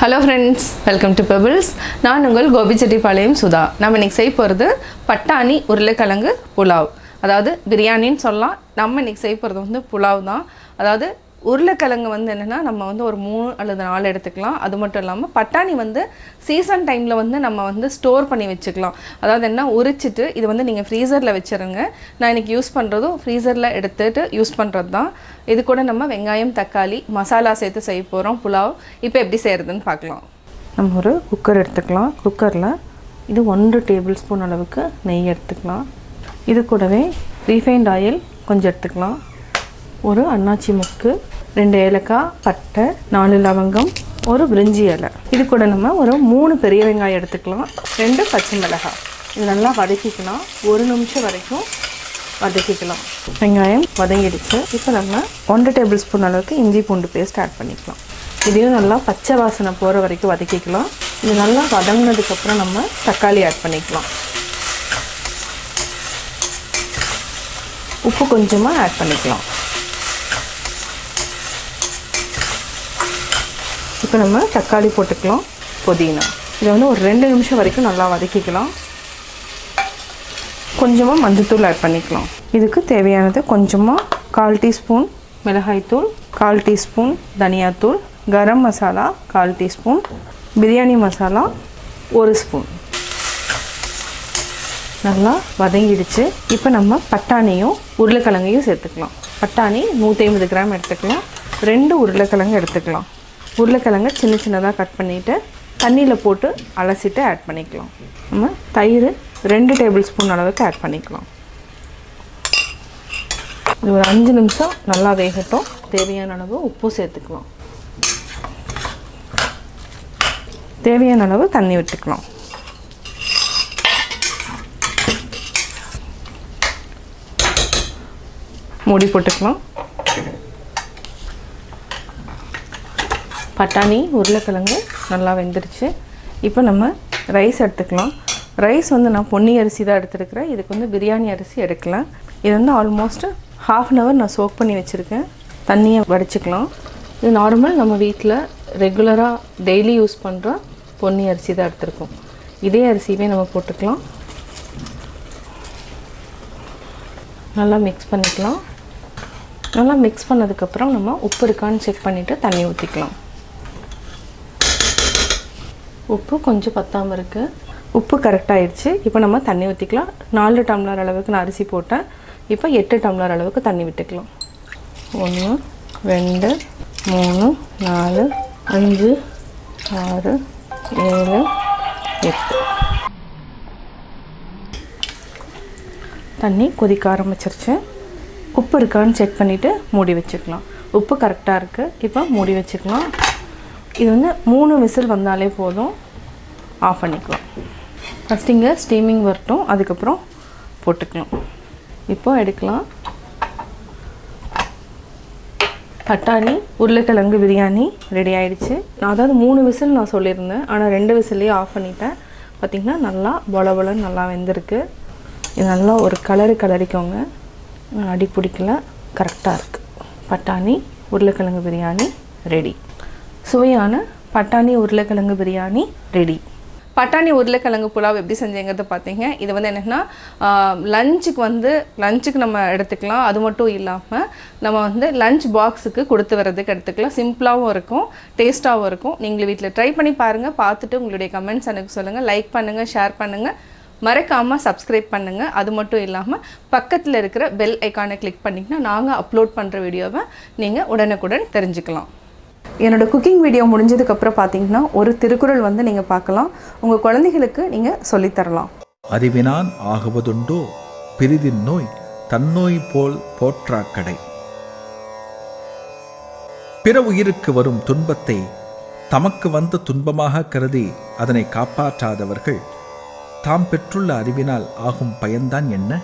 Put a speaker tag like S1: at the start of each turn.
S1: Hello friends, welcome to Pebbles. நான் உங்கள் Gopi Sudha. நம்ம இன்னைக்கு செய்ய போறது பட்டாணி உருளைக்கிழங்கு புலாவ். அதாவது பிரியாணின்னு சொல்லலாம். நம்ம இன்னைக்கு செய்ய போறது வந்து புலாவ் தான். அதாவது உருளைக்கிழங்கு வந்து என்னன்னா நம்ம வந்து ஒரு 3 அல்லது 4 எடுத்துக்கலாம். அது மட்டும் இல்லாம பட்டாணி வந்து சீசன் டைம்ல வந்து நம்ம வந்து ஸ்டோர் பண்ணி வச்சுக்கலாம். அதாவது என்ன உரிச்சிட்டு இது வந்து நீங்க ஃப்ரீசர்ல வச்சிருங்க. நான் இன்னைக்கு யூஸ் பண்றது ஃப்ரீசர்ல எடுத்துட்டு யூஸ் பண்றது தான். இது கூட நம்ம வெங்காயம் தக்காளி மசாலா சேர்த்து செய்ய போறோம் புலாவ். இப்போ எப்படி செய்யறதுன்னு பார்க்கலாம். நம்ம ஒரு குக்கர் எடுத்துக்கலாம். குக்கர்ல இது 1 டேபிள்ஸ்பூன் அளவுக்கு நெய் எடுத்துக்கலாம். இது கூடவே ரீஃபைண்ட் ஆயில் கொஞ்சம் எடுத்துக்கலாம். ஒரு அன்னாச்சி முக்கு, 2 ஏலக்காய், பட்டை, 4 லவங்கம், ஒரு பிரிஞ்சி இலை. இது கூட நம்ம ஒரு 3 பெரிய வெங்காயம் எடுத்துக்கலாம். 2 பச்சை மிளகாய். இது நல்லா வதக்கிக்கலாம். 1 நிமிஷம் வரைக்கும் வதக்கிக்கலாம். வெங்காயம் வதங்கிடுச்சு. இப்போ நம்ம 1 டேபிள்ஸ்பூன் அளவுக்கு இஞ்சி பூண்டு பேஸ்ட் ஆட் பண்ணிக்கலாம். இதையும் நல்லா பச்சை வாசனை போகிற வரைக்கும் வதக்கிக்கலாம். இது நல்லா வதங்கினதுக்கப்புறம் நம்ம தக்காளி ஆட் பண்ணிக்கலாம். உப்பு கொஞ்சமாக ஆட் பண்ணிக்கலாம். இப்போ நம்ம தக்காளி போட்டுக்கலாம். புதினா இதை வந்து ஒரு 2 நிமிஷம் வரைக்கும் நல்லா வதக்கிக்கலாம். கொஞ்சமாக மஞ்சள்தூள் ஆட் பண்ணிக்கலாம். இதுக்கு தேவையானது கொஞ்சமாக 1/4 டீஸ்பூன் மிளகாய்த்தூள், 1/4 டீஸ்பூன் தனியாத்தூள், கரம் மசாலா 1/4 டீஸ்பூன், பிரியாணி மசாலா 1 ஸ்பூன். நல்லா வதங்கிடுச்சு. இப்போ நம்ம பட்டாணியும் உருளைக்கிழங்கையும் சேர்த்துக்கலாம். பட்டாணி 150 கிராம் எடுத்துக்கலாம். 2 உருளைக்கிழங்கு எடுத்துக்கலாம். உருளைக்கிழங்கு சின்ன சின்னதாக கட் பண்ணிவிட்டு தண்ணியில் போட்டு அலசிட்டு ஆட் பண்ணிக்கலாம். நம்ம தயிர் 2 டேபிள் ஸ்பூன் அளவுக்கு ஆட் பண்ணிக்கலாம். இது ஒரு 5 நிமிஷம் நல்லா வேகட்டும். தேவையான அளவு உப்பு சேர்த்துக்கலாம். தேவையான அளவு தண்ணி விட்டுக்கலாம். மூடி போட்டுக்கலாம். பட்டாணி உருளைக்கிழங்கு நல்லா வெந்துருச்சு. இப்போ நம்ம ரைஸ் எடுத்துக்கலாம். ரைஸ் வந்து நான் பொன்னி அரிசி தான் எடுத்துருக்கிறேன். இதுக்கு வந்து பிரியாணி அரிசி எடுக்கலாம். இது வந்து ஆல்மோஸ்ட் 1/2 hour நான் சோக் பண்ணி வச்சுருக்கேன். தண்ணியை வடிச்சுக்கலாம். இது நார்மல் நம்ம வீட்டில் ரெகுலராக டெய்லி யூஸ் பண்ணுற பொன்னி அரிசி தான் எடுத்துருக்கோம். இதே அரிசியே நம்ம போட்டுக்கலாம். நல்லா மிக்ஸ் பண்ணிக்கலாம். நல்லா மிக்ஸ் பண்ணதுக்கப்புறம் நம்ம உப்பு இருக்கான்னு செக் பண்ணிவிட்டு தண்ணி ஊற்றிக்கலாம். உப்பு கொஞ்சம் பத்தாமல் இருக்குது. உப்பு கரெக்டாகிடுச்சு. இப்போ நம்ம தண்ணி ஊற்றிக்கலாம். 4 டம்ளர் அளவுக்கு நான் அரிசி போட்டேன். இப்போ 8 டம்ளர் அளவுக்கு தண்ணி விட்டுக்கலாம். 1 2 3 4 5 6 7 8. தண்ணி கொதிக்க ஆரம்பிச்சிருச்சு. உப்பு இருக்கான்னு செக் பண்ணிவிட்டு மூடி வச்சுக்கலாம். உப்பு கரெக்டாக இருக்குது. இப்போ மூடி வச்சுக்கலாம். இது வந்து 3 விசில் வந்தாலே போதும். ஆஃப் பண்ணிக்கலாம். ஃபஸ்ட் இங்கே ஸ்டீமிங் வரட்டும். அதுக்கப்புறம் போட்டுக்கலாம். இப்போ எடுக்கலாம். பட்டாணி உருளைக்கிழங்கு பிரியாணி ரெடி ஆகிடுச்சு. அதாவது 3 விசில் நான் சொல்லியிருந்தேன். ஆனால் 2 விசில்லையே ஆஃப் பண்ணிட்டேன். பார்த்திங்கன்னா நல்லா பொலன்னு நல்லா வெந்திருக்கு. இது நல்லா ஒரு கலரிக்கோங்க. அடி பிடிக்கல. கரெக்டாக இருக்குது. பட்டாணி உருளைக்கிழங்கு பிரியாணி ரெடி. சுவையான பட்டாணி உருளைக்கிழங்கு பிரியாணி ரெடி. பட்டாணி உருளைக்கிழங்கு புலாவ் எப்படி செஞ்சேங்கிறத பார்த்தீங்க. இது வந்து என்னென்னா லஞ்சுக்கு நம்ம எடுத்துக்கலாம். அது மட்டும் இல்லாமல் நம்ம வந்து லஞ்ச் பாக்ஸுக்கு கொடுத்து வர்றதுக்கு எடுத்துக்கலாம். சிம்பிளாகவும் இருக்கும், டேஸ்ட்டாகவும் இருக்கும். நீங்கள் வீட்டில் ட்ரை பண்ணி பாருங்கள். பார்த்துட்டு உங்களுடைய கமெண்ட்ஸ் எனக்கு சொல்லுங்கள். லைக் பண்ணுங்கள், ஷேர் பண்ணுங்கள், மறக்காமல் சப்ஸ்கிரைப் பண்ணுங்கள். அது மட்டும் இல்லாமல் பக்கத்தில் இருக்கிற பெல் ஐக்கானை கிளிக் பண்ணிங்கன்னா நாங்கள் அப்லோட் பண்ணுற வீடியோவை நீங்கள் உடனுக்குடன் தெரிஞ்சுக்கலாம். என்னோட குக்கிங் வீடியோ முடிஞ்சதுக்கப்புறம் பார்த்தீங்கன்னா ஒரு திருக்குறள் வந்து நீங்கள் பார்க்கலாம். உங்கள் குழந்தைகளுக்கு நீங்கள் சொல்லித்தரலாம்.
S2: அறிவினான் ஆகுவதுண்டோ பிரிதின் நோய் தன்னோய் போல் போற்றாக்கடை. பிற உயிருக்கு வரும் துன்பத்தை தமக்கு வந்த துன்பமாக கருதி அதனை காப்பாற்றாதவர்கள் தாம் பெற்றுள்ள அறிவினால் ஆகும் பயன்தான் என்ன?